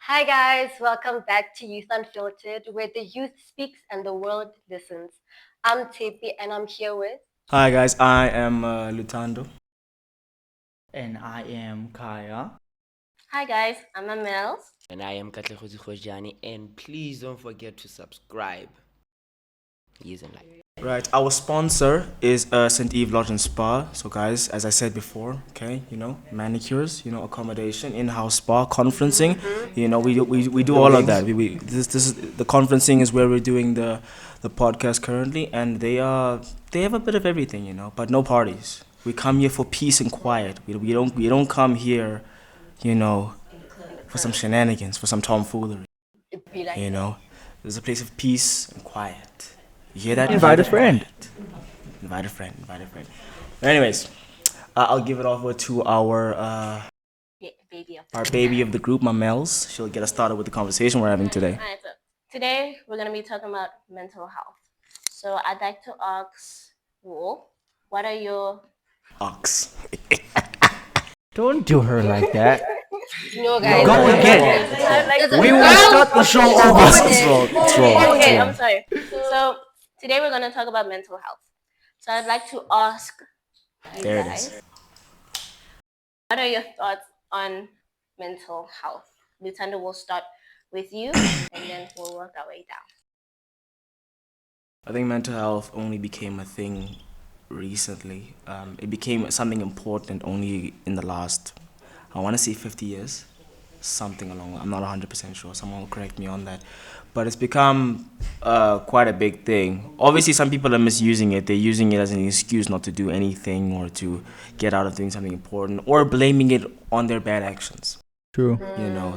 Hi guys, welcome back to Youth Unfiltered, where the youth speaks and the world listens. I'm Tippy and I'm here with. Hi guys, I am Lutando. And I am Kaya. Hi guys, I'm Amel. And I am Katlego Khojani, and please don't forget to subscribe. Using like Right, our sponsor is St. Eve Lodge and Spa. So guys, as I said before, okay, manicures, accommodation, in-house spa, conferencing, we do all of that. This is the conferencing is where we're doing the podcast currently, and they have a bit of everything, but no parties. We come here for peace and quiet. We don't come here, for some shenanigans, for some tomfoolery. It'd be like There's a place of peace and quiet. You hear that? Invite a Peace and friend. quiet. Invite a friend. Invite a friend. Anyways, I'll give it over to our baby of the group, Mamels. She'll get us started with the conversation we're having today. Alright, so today we're gonna be talking about mental health. So I'd like to ask Wool, what are your Ox. Don't do her like that. guys? Go again. We will start the show over. It's wrong. It's wrong. Okay, I'm sorry. So today we're gonna talk about mental health. So I'd like to ask you There it guys, is. what are your thoughts on mental health? Lutando will start with you and then we'll work our way down. I think mental health only became a thing recently. It became something important only in the last, I want to say 50 years. Something along, I'm not 100% sure. Someone will correct me on that. But it's become quite a big thing. Obviously, some people are misusing it. They're using it as an excuse not to do anything or to get out of doing something important or blaming it on their bad actions. True.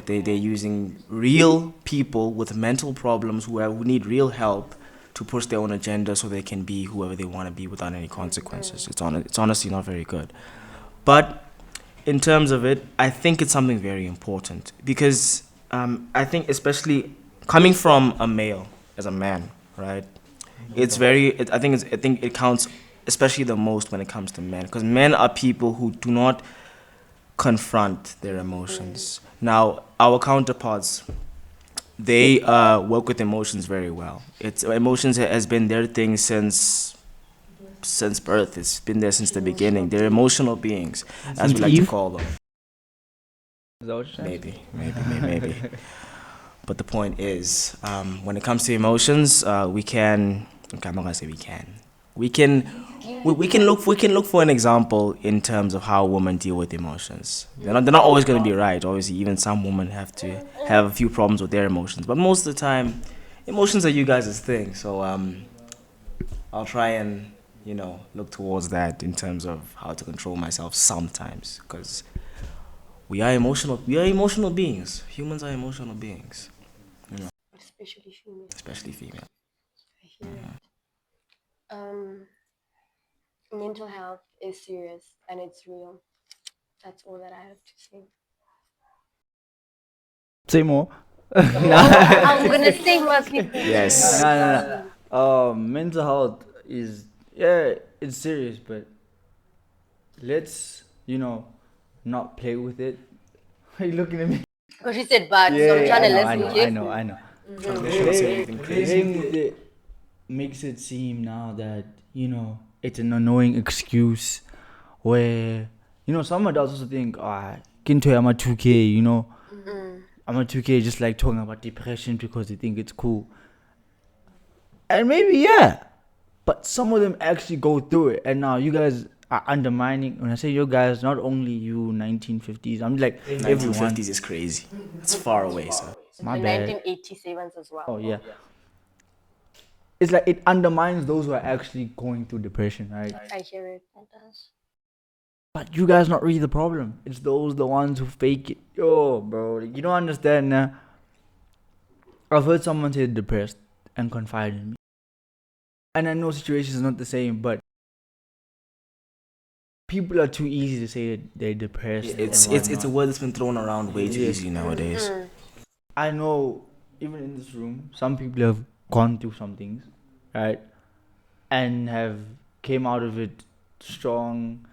They're using real people with mental problems who need real help to push their own agenda so they can be whoever they want to be without any consequences. It's honestly not very good. But in terms of it, I think it's something very important because I think especially coming from a male as a man, right? I think it counts especially the most when it comes to men because men are people who do not confront their emotions. Now, our counterparts, they work with emotions very well. Emotions has been their thing since birth. It's been there since the beginning. They're emotional beings, as we like to Eve? call them. Is that what you're saying? Maybe. But the point is, when it comes to emotions, we can. Okay, I'm not gonna say we can. We can look for an example in terms of how women deal with emotions. They're not always gonna be right. Obviously, even some women have to have a few problems with their emotions. But most of the time, emotions are you guys' thing. So I'll try and look towards that in terms of how to control myself sometimes because we are emotional beings. Humans are emotional beings, Especially female. especially female. Um, mental health is serious and it's real. That's all that I have to say. Say more. I'm gonna say more people. Yes. No. Mental health is it's serious, but let's not play with it. Are you looking at me? Because she said bad, so I'm trying to listen I carefully. know. Trying to make sure I don't say anything crazy. Playing with it makes it seem now that it's an annoying excuse where some adults also think, Kinto, I'm a 2K, I'm a 2K just like talking about depression because they think it's cool. And maybe, yeah. But some of them actually go through it. And now you guys are undermining. When I say you guys, not only you 1950s, I'm like everyone. 1950s is crazy. It's far away, so. My The bad. 1987s as well. Oh, yeah. It's like it undermines those who are actually going through depression, right? I hear it. It does. But you guys not really the problem. It's the ones who fake it. Yo, bro, you don't understand now. I've heard someone say they're depressed and confide in me. And I know situations are not the same, but people are too easy to say that they're depressed. It's a word that's been thrown around way too easy nowadays. I know, even in this room, some people have gone through some things, right? And have came out of it strong.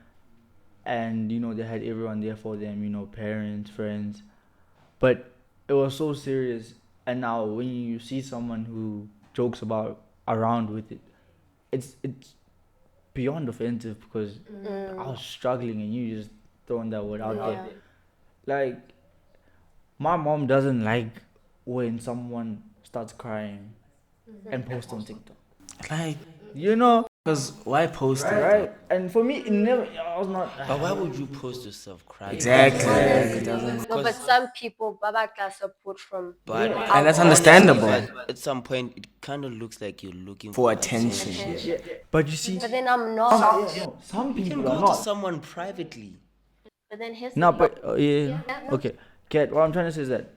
And, they had everyone there for them, parents, friends. But it was so serious. And now when you see someone who jokes about around with it, it's beyond offensive because I was struggling and you just throwing that word out there. Like my mom doesn't like when someone starts crying and posts on TikTok. Like, You know, because why post it? right? And for me, it never. I was not. But why would you post yourself crying? Exactly. Honestly. It doesn't. No, but some people babaka support from But And that's understandable. But at some point, it kind of looks like you're looking For attention. Yeah, but you see, but then I'm some, not. no, some You can people go are to not. someone privately. But then here's No, the but yeah. no. Okay, Kat, what I'm trying to say is that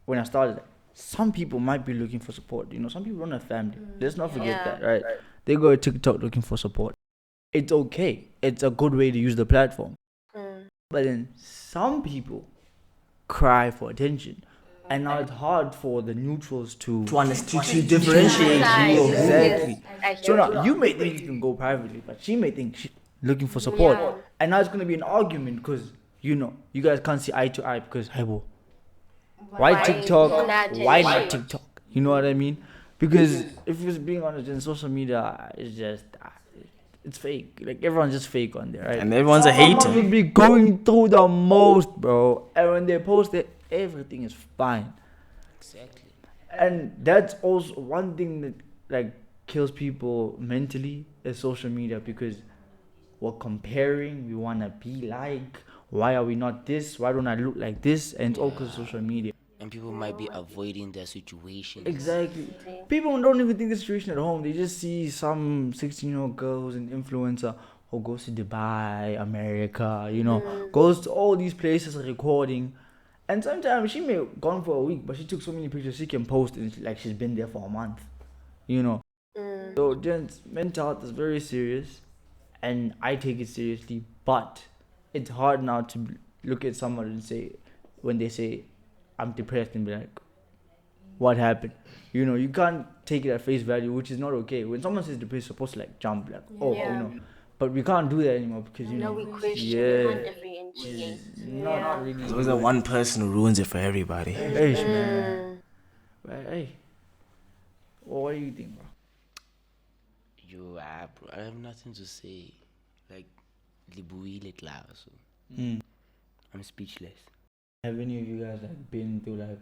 when I started, some people might be looking for support. You know, some people don't have family. Let's not forget Yeah. that, right? They go to TikTok looking for support. It's okay. It's a good way to use the platform. But then some people cry for attention. And now it's hard for the neutrals to To differentiate Nice. you. Exactly. Yes, I So hear now you may think you can go privately, but she may think she's looking for support. Yeah. And now it's gonna be an argument because you know you guys can't see eye to eye because hey, why Why TikTok? not Why attention? not TikTok? You know what I mean? Because if it's being honest, in social media, it's just it's fake. Like everyone's just fake on there, right? And everyone's a Someone hater. will be going through the most, bro. And when they post it, everything is fine. Exactly. And that's also one thing that like kills people mentally is social media because we're comparing, we wanna be like, why are we not this? Why don't I look like this? And it's all because of social media. And people might be avoiding their situations. Exactly. People don't even think the situation at home. They just see some 16-year-old girl who's an influencer who goes to Dubai, America, you know, goes to all these places recording. And sometimes she may have gone for a week, but she took so many pictures she can post and it's like she's been there for a month, you know. So, gents, mental health is very serious and I take it seriously, but it's hard now to look at someone and say, when they say, I'm depressed, and be like, what happened? You know, you can't take it at face value, which is not okay. When someone says depressed, you're supposed to like jump, like, oh, Yeah. you know. But we can't do that anymore because, you No, know, we question. yeah, We can't differentiate. not really. There's always that one person who ruins it for everybody. Hey, man. But, hey, well, what do you think, bro? Bro, I have nothing to say. Like, libuile tla, so I'm speechless. Have any of you guys like been through like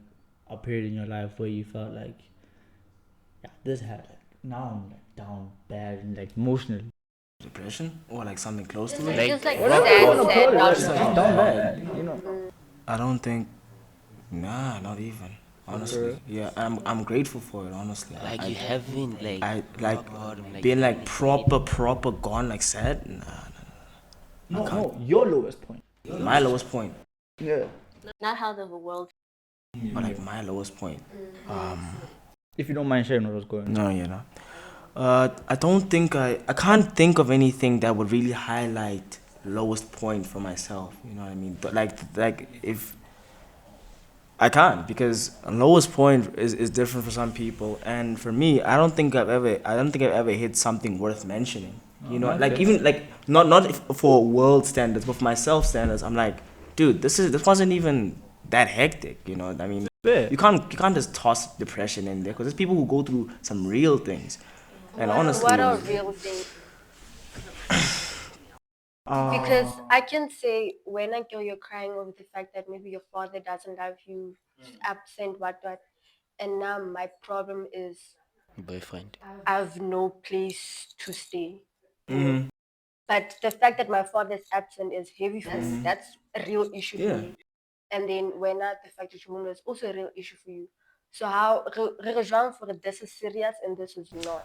a period in your life where you felt like, yeah, this had like now I'm like down bad and like emotionally? Depression? Or like something close to it? Like, Just like Whatever you wanna sad, call it, sad, like, down bad, you know. I don't think. Nah, not even. Honestly, yeah, I'm grateful for it. Honestly, like you haven't, like, I like rock bottom, like, being like proper gone like sad. Nah, No, your lowest point. my lowest point. Yeah. Not how the world. Or like my lowest point. If you don't mind sharing what was going on. No, you know. I don't think I can't think of anything that would really highlight lowest point for myself. You know what I mean? But like if I can't, because lowest point is different for some people, and for me, I don't think I've ever hit something worth mentioning. You know, like even like not for world standards, but for myself standards, I'm like, dude, this wasn't even that hectic. You know, I mean, Fair. you can't just toss depression in there because there's people who go through some real things, and honestly, What are real things? Because I can say when until you're crying over the fact that maybe your father doesn't love you, he's absent, what, and now my problem is boyfriend. I have no place to stay. But the fact that my father is absent is heavy for me. That's a real issue Yeah. for me. And then when not the fact that your woman is also a real issue for you. So how for this is serious and this is not.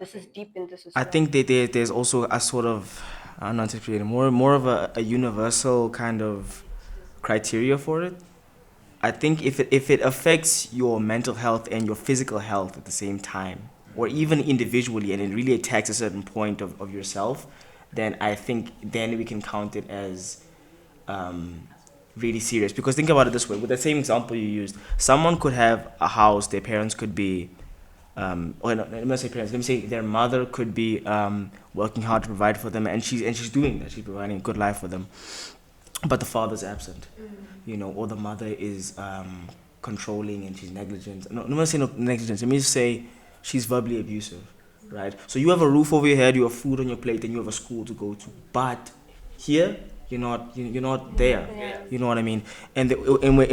This is deep and this is I not. think that there's also a sort of, I'm not interpreting, more of a universal kind of criteria for it. I think if it affects your mental health and your physical health at the same time, or even individually, and it really attacks a certain point of yourself, then I think then we can count it as really serious. Because think about it this way, with the same example you used, someone could have a house, their parents could be or no, let me not say parents, let me say their mother could be working hard to provide for them, and she's doing that, she's providing a good life for them, but the father's absent, you know, or the mother is controlling and she's negligent. No, I'm not saying negligence. Let me just say she's verbally abusive, right? So you have a roof over your head, you have food on your plate, and you have a school to go to. But here, you're not there. Yeah. You know what I mean? And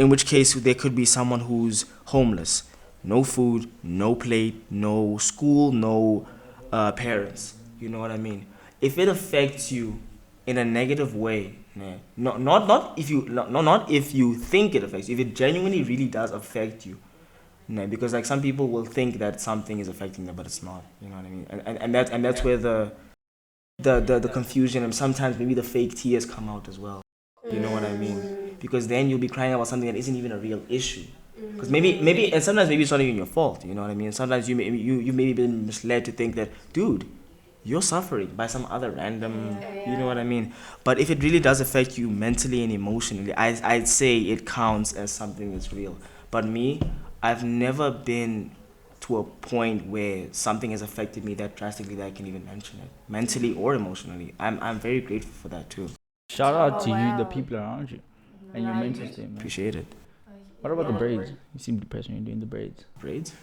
in which case there could be someone who's homeless, no food, no plate, no school, no parents. You know what I mean? If it affects you in a negative way, nah, not if you not if you think it affects you, if it genuinely really does affect you, nah, because like some people will think that something is affecting them, but it's not. You know what I mean? And that's where the confusion and sometimes maybe the fake tears come out as well. You know what I mean? Because then you'll be crying about something that isn't even a real issue. Because maybe and sometimes maybe it's not even your fault. You know what I mean? Sometimes you maybe been misled to think that, dude, you're suffering by some other random. You know what I mean? But if it really does affect you mentally and emotionally, I'd say it counts as something that's real. But me, I've never been to a point where something has affected me that drastically that I can even mention it, mentally or emotionally. I'm very grateful for that too. Shout out to you, the Wow. people around you, and your mental state, man. Appreciate it. What about the braids? You seem depressed when you're doing the braids. Braids?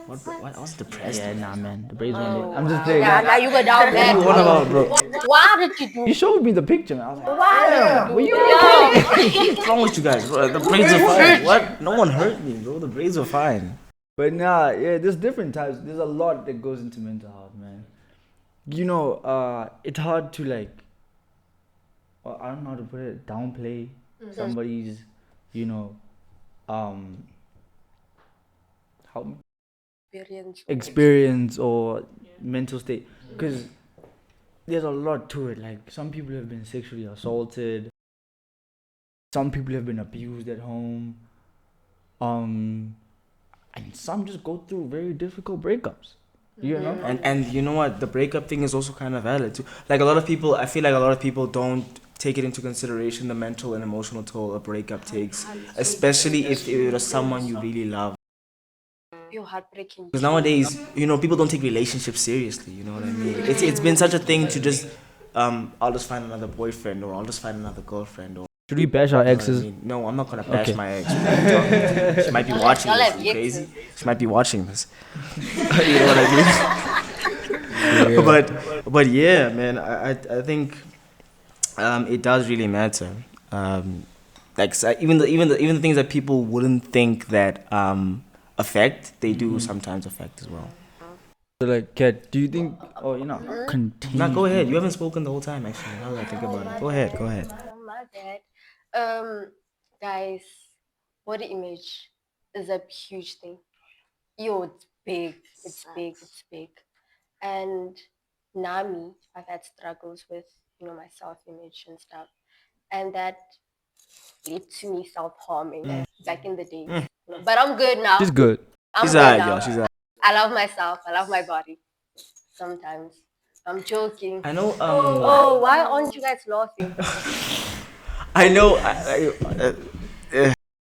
What? I was depressed. Yeah, nah, man. The braids one day. Oh, I'm just wow. playing. Yeah, now you go down there. What about, bro? Why did you do? You showed me the picture, man. I was like, Why damn, were did you you do? What's wrong with you guys, bro? The braids are fine. What? No one hurt me, bro. The braids are fine. But nah, yeah, there's different types. There's a lot that goes into mental health, man. You know, it's hard to like, I don't know how to put it, downplay somebody's, you know, help me, experience or mental state, because there's a lot to it. Like some people have been sexually assaulted, some people have been abused at home, and some just go through very difficult breakups. You know, And you know what? The breakup thing is also kind of valid too. Like a lot of people, I feel like a lot of people don't take it into consideration the mental and emotional toll a breakup takes, especially if it was someone you really love. You're heartbreaking. Because nowadays, people don't take relationships seriously. You know what I mean? It's been such a thing to just, I'll just find another boyfriend or I'll just find another girlfriend or. should we bash our You know what I exes? mean? No, I'm not gonna bash Okay. my ex. She might be watching Y'all this. have You crazy? exes. She might be watching this. You know what I mean? But yeah, man, I think it does really matter. Like even the things that people wouldn't think that affect, they do sometimes affect as well. So like, Kat, do you think? Oh, you know, continue. Now go ahead. You haven't spoken the whole time actually. Now that I think about it, go ahead. Oh, my bad. Guys, body image is a huge thing. Yo, it's big. It's big. It's big. And Nami, I've had struggles with, my self-image and stuff. And that led to me self-harming back in the days. But I'm good now. She's good. I'm She's good alright, now. y'all. She's alright. I love myself. I love my body. Sometimes. I'm joking. I know. Oh, why aren't you guys laughing? I know.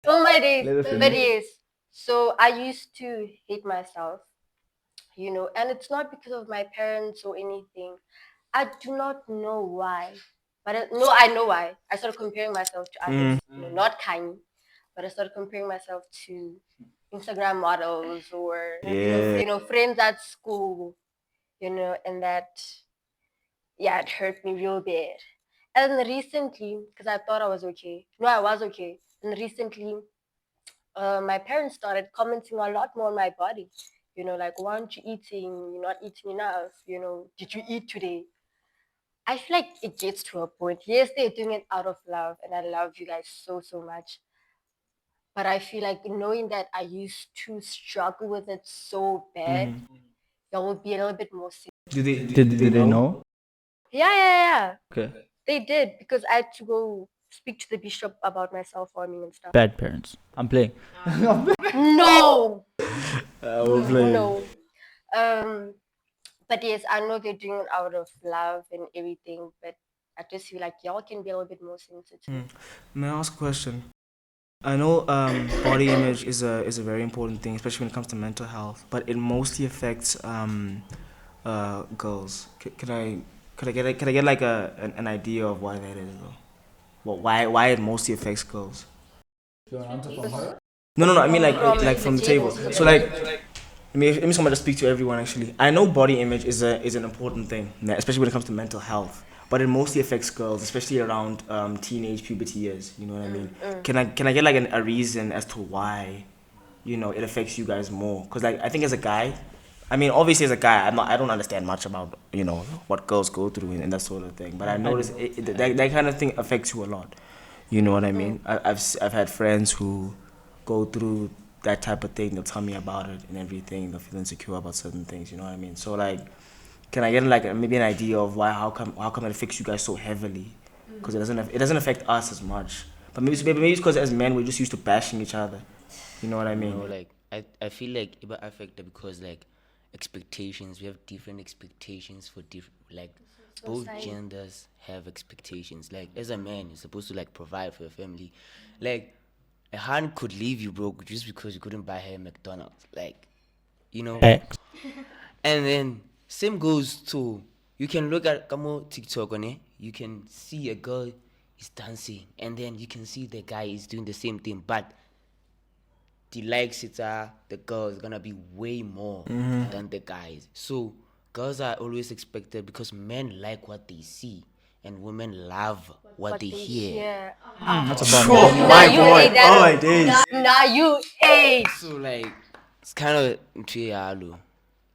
Oh my days. Let her finish. But yes. So I used to hate myself, and it's not because of my parents or anything. I do not know why. But I know why. I started comparing myself to others. Not kind, but I started comparing myself to Instagram models or Yeah. friends at school, and that, yeah, it hurt me real bad. And recently, because I thought I was okay. No, I was okay. And recently, my parents started commenting a lot more on my body. Like, why aren't you eating? You're not eating enough. Did you eat today? I feel like it gets to a point. Yes, they're doing it out of love, and I love you guys so, so much. But I feel like knowing that I used to struggle with it so bad, y'all would be a little bit more serious. Did Did they know? Yeah. Okay. They did, because I had to go speak to the bishop about my self-harming and stuff. Bad parents. I'm playing. No! We'll play. No. But yes, I know they're doing it out of love and everything, but I just feel like y'all can be a little bit more sensitive. May I ask a question? I know body image is a very important thing, especially when it comes to mental health, but it mostly affects girls. Could I get like an idea of why that is though? Well, why it mostly affects girls? No. I mean From like from the the table. table. So like, let me someone to speak to everyone. Actually, I know body image is an important thing, especially when it comes to mental health. But it mostly affects girls, especially around teenage puberty years. You know what I mean? Can I get like a reason as to why, it affects you guys more? Because like I think as a guy, I mean obviously as a guy, I don't understand much about what girls go through and that sort of thing. But I notice that kind of thing affects you a lot. You know what I mean? I've had friends who go through that type of thing. They'll tell me about it and everything. They'll feel insecure about certain things. You know what I mean? So like, can I get like maybe an idea of why how come it affects you guys so heavily? Because it doesn't affect us as much. But maybe it's because as men we're just used to bashing each other. You know what I mean? Like I feel like it affected because like expectations. We have different expectations for different like both genders have expectations. Like as a man, you're supposed to like provide for your family. Like a hand could leave you broke just because you couldn't buy her McDonald's. Like, Facts. and then same goes to you can look at Kamo TikTok on it. You can see a girl is dancing, and then you can see the guy is doing the same thing, but the likes the girl is gonna be way more than the guys. So girls are always expected because men like what they see and women love what they hear. That's a bummer. Oh Now you ate that. Oh my days. Now you ate. So like it's kind of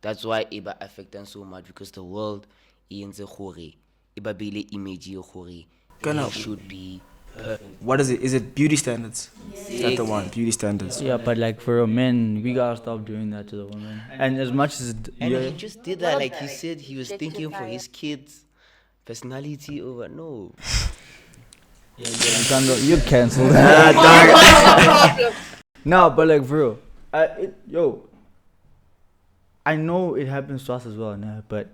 that's why Iba affect them so much because the world is a hori. Iba bile image hori. Gonna- Should be What is it? Is it beauty standards? Is that the one? Beauty standards. Yeah, but like for men, we gotta stop doing that to the women. And as much as and yeah, he just did that. Like he said he was thinking for his kids' personality over no. you're cancelled. No, but like for real, I know it happens to us as well, nah, but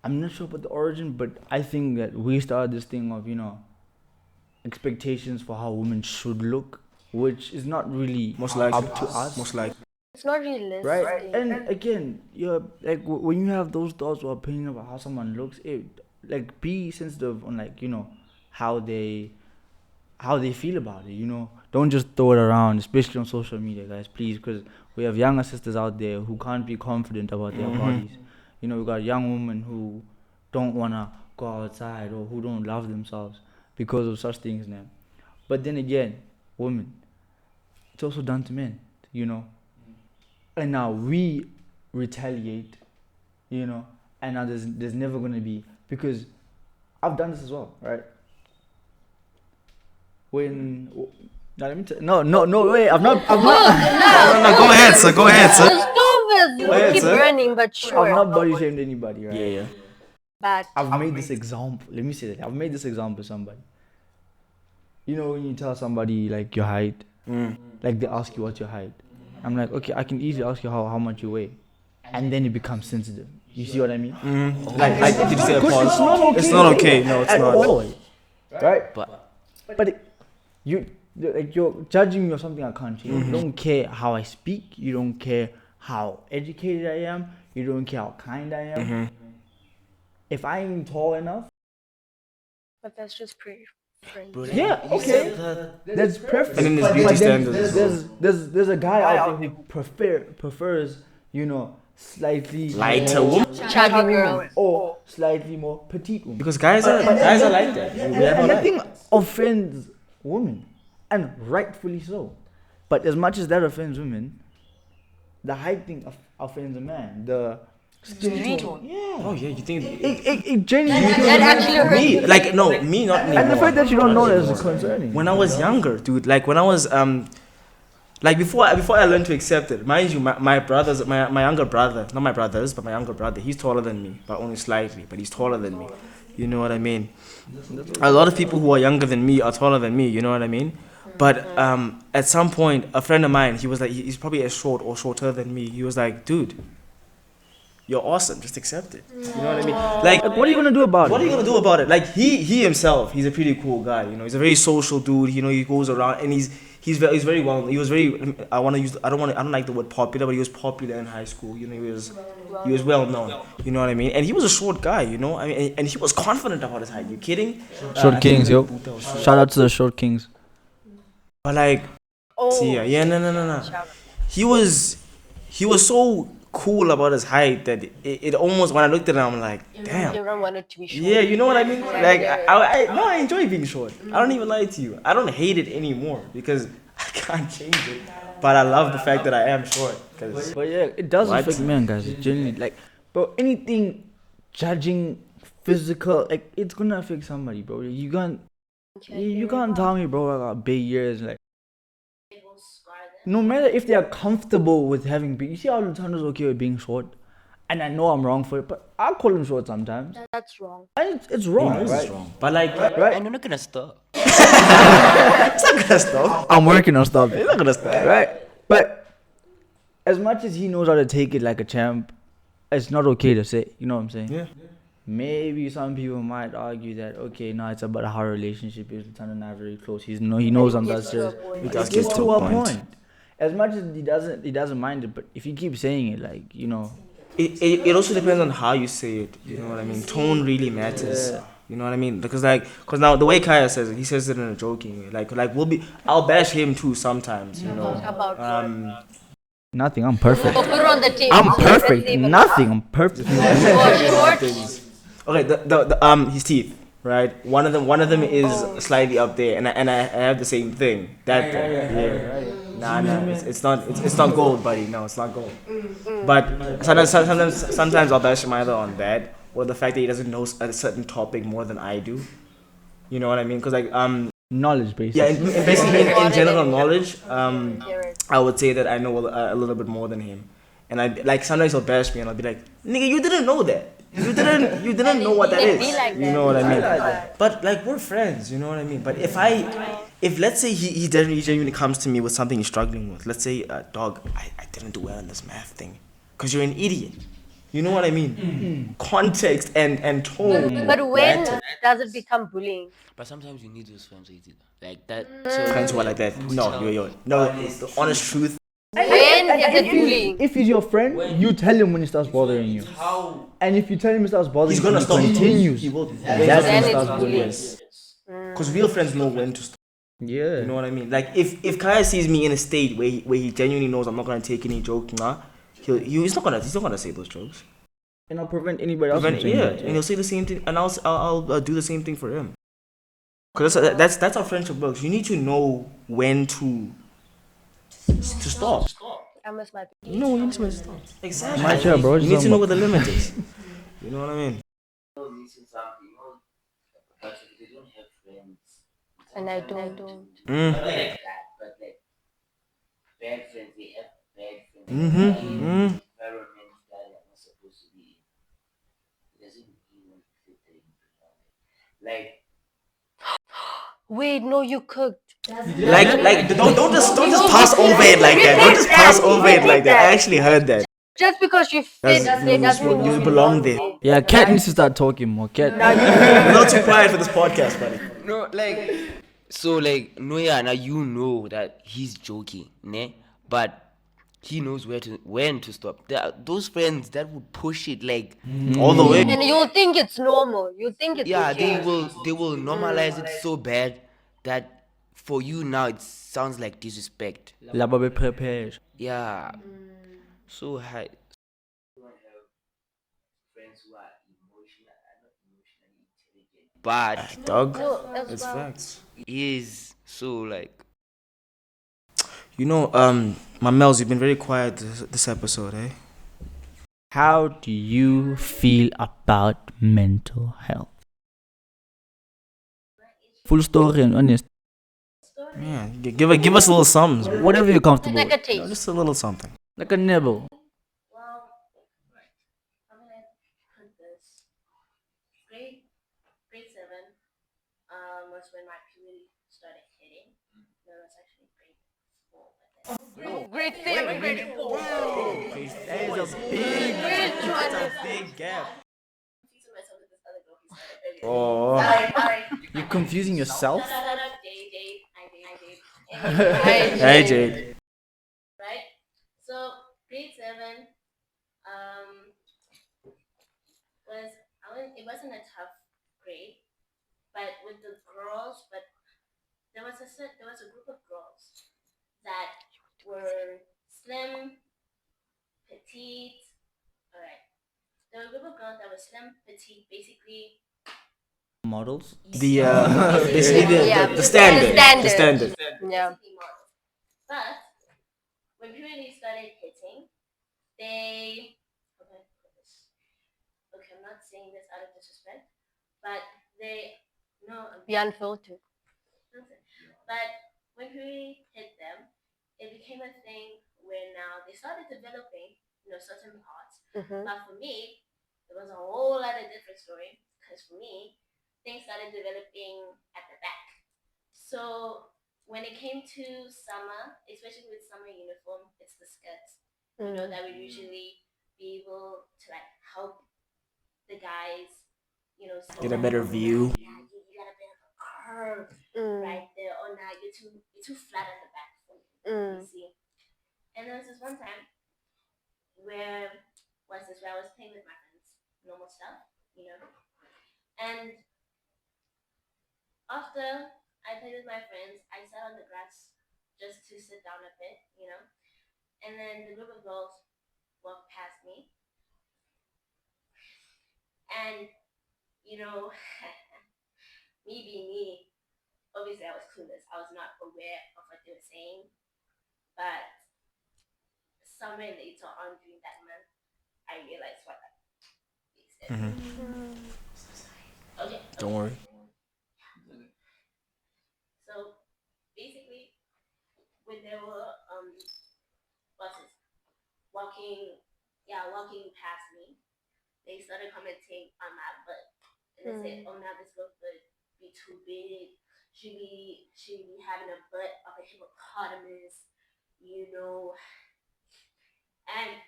I'm not sure about the origin. But I think that we started this thing of expectations for how women should look, which is not really Most likely. up to us. Most likely. It's not realistic. Right, and again, you're like when you have those thoughts or opinion about how someone looks, like be sensitive on how they feel about it. Don't just throw it around, especially on social media, guys, please, because we have younger sisters out there who can't be confident about their bodies. We got young women who don't wanna go outside or who don't love themselves because of such things now. But then again, women, it's also done to men, and now we retaliate, and now there's never gonna be, because I've done this as well, right? When now let me no wait, I'm not No, go ahead, sir. Go ahead, sir. The stove ahead, keep sir. burning, but sure. I'm not body shamed anybody, right? Yeah. But I've made this example. Let me say that I've made this example to somebody. When you tell somebody like your height, like they ask you what's your height, I'm like, okay, I can easily ask you how much you weigh, and then it becomes sensitive. You see what I mean? Like did you say a pause? It's not okay. It's not okay. No, it's At not. all. Right? But You're judging me or something I can't change. You don't care how I speak. You don't care how educated I am. You don't care how kind I am. If I ain't tall enough, that's just preference. bro, like, yeah, you okay, said that that's perfect. And then there's But beauty then standards as there's a guy out there who prefers slightly Lighter more woman. Chubby girl. or slightly more petite woman. Because guys are like that. We have And a the thing offends women, and rightfully so. But as much as that offends women, the height thing offends a man. The skin tone, yeah. Oh yeah, you think It genuinely That actually hurts. me? Like no, me not anymore. and the fact that you don't know that is concerning. When I was younger, dude, like when I was like before I learned to accept it. Mind you, my brothers, my younger brother, not my brothers, but my younger brother, he's taller than me, but only slightly, but he's taller than me. You know what I mean? A lot of people who are younger than me are taller than me. You know what I mean? But at some point, a friend of mine, he was like, he's probably as short or shorter than me. He was like, dude, you're awesome. Just accept it. You know what I mean? Like, What are you gonna do about what are it? you gonna do about it? Like he himself, he's a pretty cool guy. He's a very social dude. He goes around and he's very well. He was very. I don't like the word popular, but he was popular in high school. He was well known. You know what I mean? And he was a short guy. I mean, and he was confident about his height. You kidding? Short I kings, think yo. Shout out to the short kings. But like, Oh, Tia, yeah, shit. no. Sharp. He was, he was so cool about his height that it almost when I looked at him, I'm like, damn. Everyone wanted to be short. Yeah, you know what I mean? Like, Exactly. no, I enjoy being short. I don't even lie to you. I don't hate it anymore because I can't change it. But I love the fact that I am short. Cause But yeah, it does What? affect men, guys. It genuinely, like, bro, anything judging physical, like, it's gonna affect somebody, bro. You can't tell me, bro, I got big ears, like. No matter if they are comfortable with having big, you see how Lutando's okay with being short, and I know I'm wrong for it, but I call him short sometimes, That's wrong. and it's he wrong, knows right? it's wrong. But like, Right? And you're not gonna stop. it's not gonna stop. I'm working on stuff, It's not gonna stop. right? But as much as he knows how to take it like a champ, it's not okay to say. You know what I'm saying? Yeah. Maybe some people might argue that okay, now it's about how our relationship is. Luthando and I are very close. He knows I'm that Gets to a serious. point. It It does gets get to a point. As much as he doesn't mind it, but if you keep saying it, like It also depends on how you say it. You know what I mean? Tone really matters. You know what I mean? Because now the way Kaya says it, he says it in a joking way. Like I'll bash him too sometimes. You know. About what? nothing. I'm perfect. Oh, put it on the table. I'm So let's perfect. see if it- Nothing. I'm perfect. Short. Okay, his teeth, right? One of them is slightly up there, and I have the same thing. That thing, yeah. Nah, it's not gold, buddy. No, it's not gold. But sometimes I'll bash him either on that or the fact that he doesn't know a certain topic more than I do. You know what I mean? Because Knowledge base. yeah, basically in general knowledge, Hear it. I would say that I know a little bit more than him, and I like sometimes he'll bash me, and I'll be like, "Nigga, you didn't know that. You didn't know what that It is. be like You that. know what I mean? But like we're friends, you know what I mean? But if let's say he genuinely comes to me with something he's struggling with, let's say, dog, I didn't do well in this math thing, cause you're an idiot. You know what I mean? Context and tone. But when does it become bullying? But sometimes you need those friends with you. Like that. Friends who are like that. No, no. It's the honest truth. When is it bullying? If he's your friend, you tell him when he starts bothering you. And if you tell him he starts bothering He's you, gonna he stop. continues. He will. That's when Then he it's starts bullying. bullying. Because real friends know when to stop. Yeah. You know what I mean? Like if Kaya sees me in a state where he genuinely knows I'm not gonna take any joke, nah, he's not gonna say those jokes. And I'll prevent anybody else from saying Yeah, that. and he'll say the same thing, and I'll do the same thing for him. Cause that's how friendship works. You need to know when to stop. I miss my. You know when you need to stop. Exactly. My chair, bro. You need to know what the limit is. You know what I mean? And I don't. Mm. Mm-hmm. Wait, no, you cooked. Like don't just pass over it like that. Don't just pass over it like that. I actually heard that. Just because you fit there doesn't mean You belong there. Yeah, Cat needs to start talking more. Cat. You're not too quiet for this podcast, buddy. No, like, so like, no, yeah, now you know that he's joking, ne? But he knows when to stop. There are those friends that would push it like, All the way. And you'll think it's normal. You think it's yeah, okay. they will normalize it so bad that for you now it sounds like disrespect. La babe prepare. Yeah, so high. But Dog. No, as It's well. facts. is so like, You know, my Mels, you've been very quiet this episode, eh? How do you feel about mental health? Full story and honest. Yeah, give us a little something. Whatever you're comfortable Like a with. taste. Just a little something. Like a nibble. Grade 7 was when my puberty started hitting. No, it was actually grade 4. Grade 7, grade 4. Big gap. Confusing myself with this other girl who started earlier. Oh. Sorry. You're confusing yourself? Shout out Dave. Hey, Jade. Right? So grade 7 was it wasn't a tough grade, but with the girls, but there was a group of girls that were slim, petite. Alright. There were a group of girls that were slim, petite, basically. Models. The Yeah. the standard. The The standard. Yeah. Basically models. But when puberty started hitting, they. Okay, I'm not saying this out of disrespect, but they. No, Be unfiltered. but when puberty hit them, it became a thing where now they started developing, certain parts. Mm-hmm. But for me, it was a whole other different story. Because for me, things started developing at the back. So when it came to summer, especially with summer uniform, it's the skirts. That would usually be able to like help the guys, see Get a that, better view. yeah, you got a bit of a curve Mm. right there. Oh, now you're too flat at the back for me. You see. And there was this one time where I was playing with my friends, normal stuff, and after I played with my friends, I sat on the grass just to sit down a bit, and then the group of girls walked past me, and me being me, obviously I was clueless. I was not aware of what they were saying, but somewhere later on during that month, I realized what they said. Okay. Don't worry. So basically, when they were buses walking past me, they started commenting on my butt, and they said, "Oh, now this girl could be too big. She be having a butt of a hippopotamus, And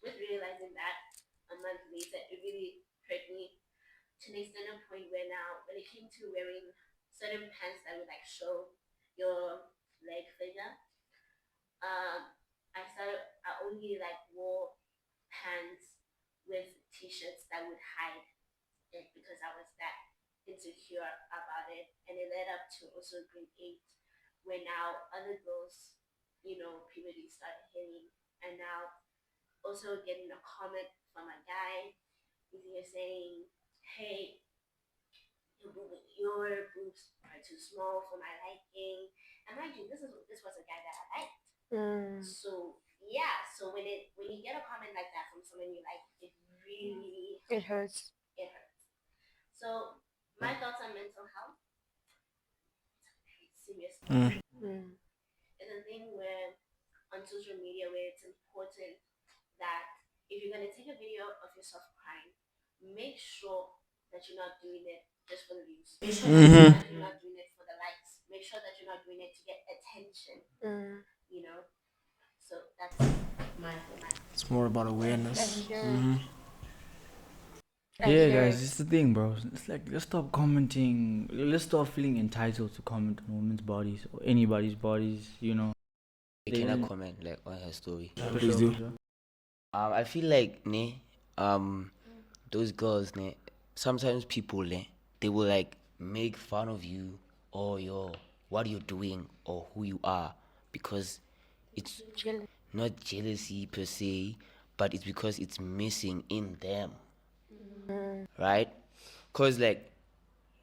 with realizing that, a month later, it really hurt me to the extent of point where now, when it came to wearing certain pants that would like show your leg figure, I only like wore pants with t-shirts that would hide it because I was that insecure about it, and it led up to also grade 8, where now other girls, puberty started hitting, and now also getting a comment from a guy, he's saying, "Hey, your boobs are too small for my liking." And mind you, this was a guy that I liked. So yeah, so when you get a comment like that from someone you like, it really It hurts. it hurts. So my thoughts on mental health, serious. It's a thing where on social media where it's important that if you're gonna take a video of yourself crying, make sure that you're not doing it just for the views. Make sure that you're not doing it for the likes. Make sure that you're not doing it to get attention. So that's my It's more about awareness. Mm-hmm. Yeah, guys, it's the thing, bro. It's like, let's stop commenting. Let's stop feeling entitled to comment on women's bodies or anybody's bodies. Can I comment like on her story? Please do. I feel like those girls sometimes people they will like make fun of you or what you're doing or who you are because it's not jealousy per se, but it's because it's missing in them, right? Cause like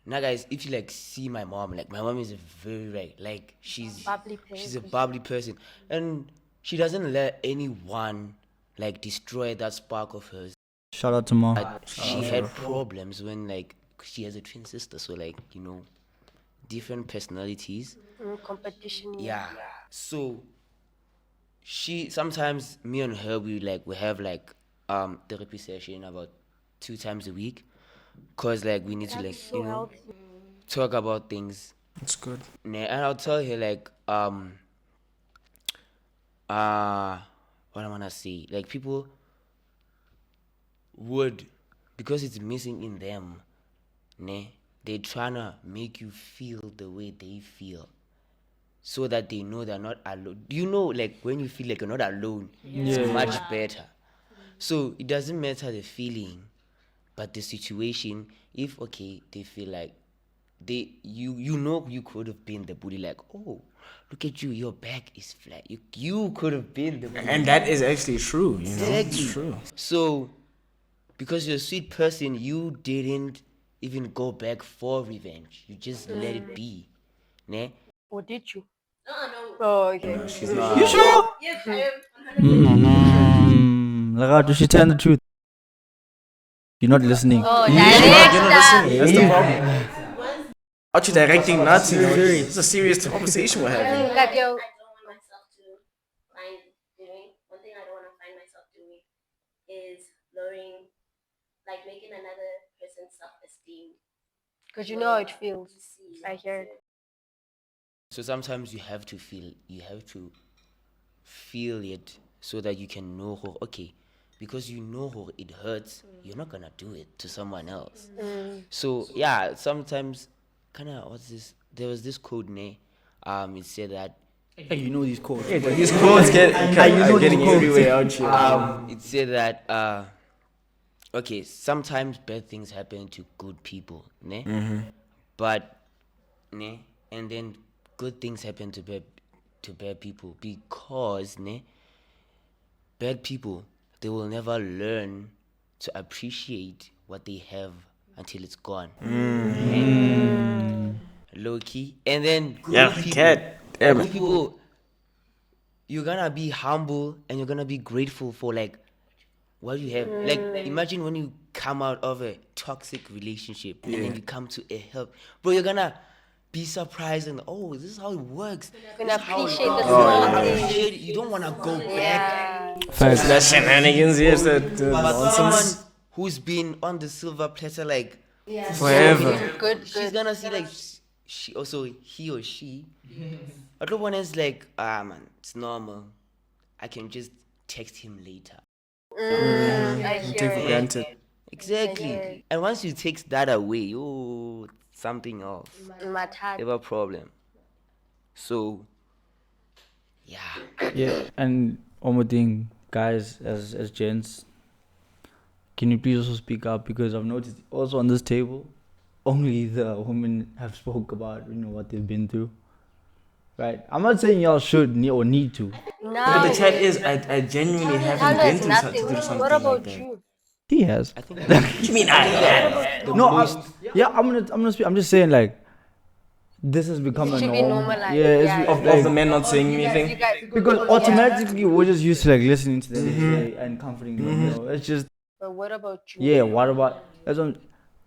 now, guys, if you like see my mom is a very like she's a bubbly person, and she doesn't let anyone like destroy that spark of hers. Shout out to mom. But she had problems when like she has a twin sister, so like different personalities. Competition. Yeah. So she sometimes me and her we have like therapy session about 2 times a week, cause like we need to like talk about things. That's good. And I'll tell her like what I wanna say, like people would, because it's missing in them, they tryna make you feel the way they feel so that they know they're not alone. Do you know like when you feel like you're not alone, it's much better. So it doesn't matter the feeling, But the situation, if okay, they feel like you could have been the bully, like, oh, look at you, your back is flat. You could have been the bully. And that is actually true, you know? Exactly. It's true. So, because you're a sweet person, you didn't even go back for revenge. You just let it be. Ne? Or did you? No. Oh, okay. She's not. You sure? Yes, I am 100%. Like, she telling the truth. You're not listening. Oh, You're not direct. listening. That's the problem. Aren't you directing nuts? You know, it's a serious conversation we're having. Like, yo, One thing I don't want to find myself doing is lowering, like making another person's self-esteem. because you know how it feels. I hear it. So sometimes you have to feel it so that you can know how, okay, because you know how it hurts, you're not gonna do it to someone else. So yeah, sometimes there was this code ne, it said that Hey, you know these codes. These quotes are getting everywhere out here. it said that okay, sometimes bad things happen to good people, ne? But ne, and then good things happen to bad people, because ne, bad people, they will never learn to appreciate what they have until it's gone. Low key. And then Yeah, good people, cat. Damn good it. people, you're gonna be humble and you're gonna be grateful for like what you have. Like imagine when you come out of a toxic relationship and then you come to a help, bro, you're gonna be surprised and oh, this is how it works. You're gonna This is how appreciate the you small things. appreciate it. You don't wanna go back. Yeah. Facts. That shenanigans, yes, that But nonsense. someone who's been on the silver platter like Forever. Good, she's good. gonna see like he or she. Other one is like, man, it's normal. I can just text him later. I Take hear for it. granted. Exactly. And once you take that away, oh, something else. My tag. Have a problem. So, yeah. Yeah, and one more thing, guys, as gents, can you please also speak up, because I've noticed also on this table, only the women have spoke about what they've been through. Right? I'm not saying y'all should or need to. No. But the chat is, I genuinely haven't Tana been is through nothing. something What like about that. you? He has. I think What you mean I have? No, I'm gonna speak. I'm just saying, like, this has become It a should norm. be normalized. Yeah, it's Yeah. Of like, the men not saying You anything. guys, because automatically we're just used to like listening to them say and comforting them. It's just but what about you? yeah. What about that's what,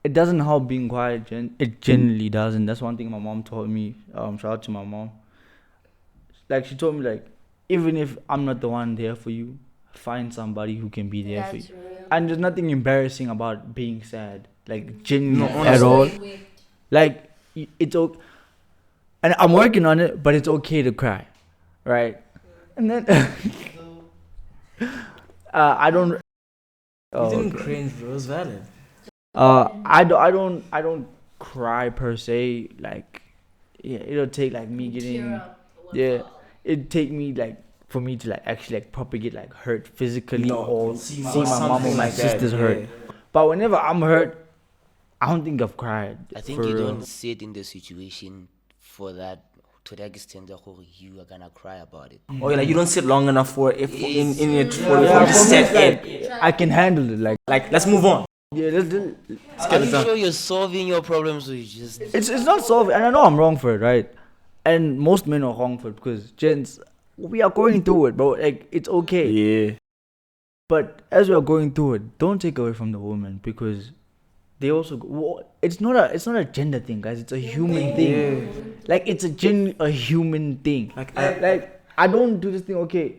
it doesn't help being quiet. It genuinely doesn't. That's one thing my mom told me. Shout out to my mom. Like she told me, like, even if I'm not the one there for you, find somebody who can be there for That's you. real. And there's nothing embarrassing about being sad, like genuinely No, at all. honestly. Like it's okay, and I'm working on it, but it's okay to cry, right? And then I don't. You Oh, didn't okay. cringe, bro. It was valid. I don't cry per se. Like, yeah, it'll take like me getting, yeah, it'd take me like for me to like actually like proper get like hurt physically or see my mom or something my like that, sisters yeah. hurt. But whenever I'm hurt, I don't think I've cried. I think for you real. don't sit in the situation for that to that extent that you are gonna cry about it. Or like you don't sit long enough for it in it for Yeah, it to for me, set it's in. like, I can handle it. Like let's move on. Yeah, Are you sure you're solving your problems, or you just it's not solving, and I know I'm wrong for it, right? And most men are wrong for it because gents, we are going through it, bro. Like it's okay. Yeah. But as we are going through it, don't take away from the woman because they also it's not a gender thing, guys. It's a human thing. Like it's a human thing. Like I don't do this thing. Okay,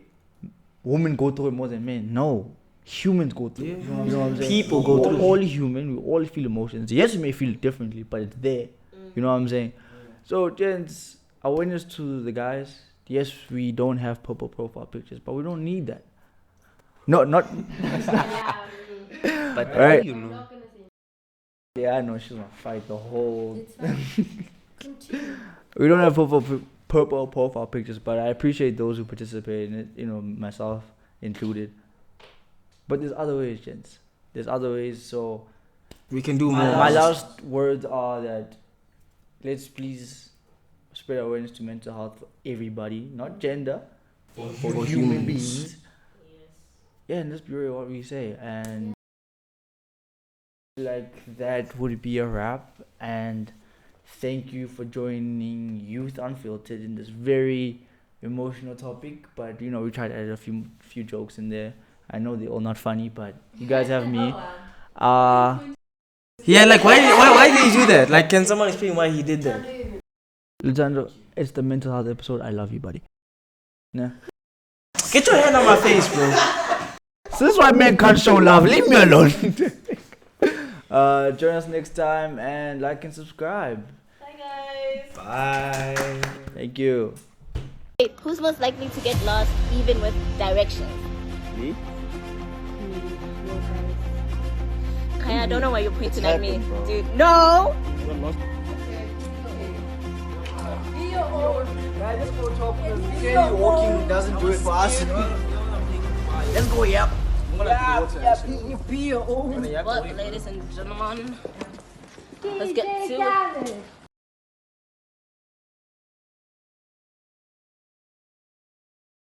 women go through it more than men. No, humans go through it. You know what I'm saying? People go through We're all human. We all feel emotions. Yes, we may feel it differently, but it's there. You know what I'm saying? So, gents, awareness to the guys. Yes, we don't have purple profile pictures, but we don't need that. No, not. but Right. you know. Yeah, I know she's gonna fight the whole. We don't have purple profile pictures, but I appreciate those who participate in it. You know, myself included. But there's other ways, gents. There's other ways. So We can do more. My last words are that let's please spread awareness to mental health for everybody, not gender, for human beings. Yeah, and let's be real what we say. And like that would be a wrap. And thank you for joining Youth Unfiltered in this very emotional topic. But you know, we tried to add a few jokes in there. I know they're all not funny, but you guys have me. Yeah, like why did he do that? Like, can someone explain why he did that? Lisandro, it's the mental health episode. I love you, buddy. Nah. Get your hand on my face, bro. This is why men can't show love. Leave me alone. Join us next time and like and subscribe. Bye, guys. Bye. Thank you. Wait, who's most likely to get lost even with directions? Me? Kaya, I don't know why you're pointing at me. happened, bro. Dude, no! Guys, let's go talk because clearly walking doesn't do it for us. Let's go, yep. But, ladies and gentlemen, let's get to it.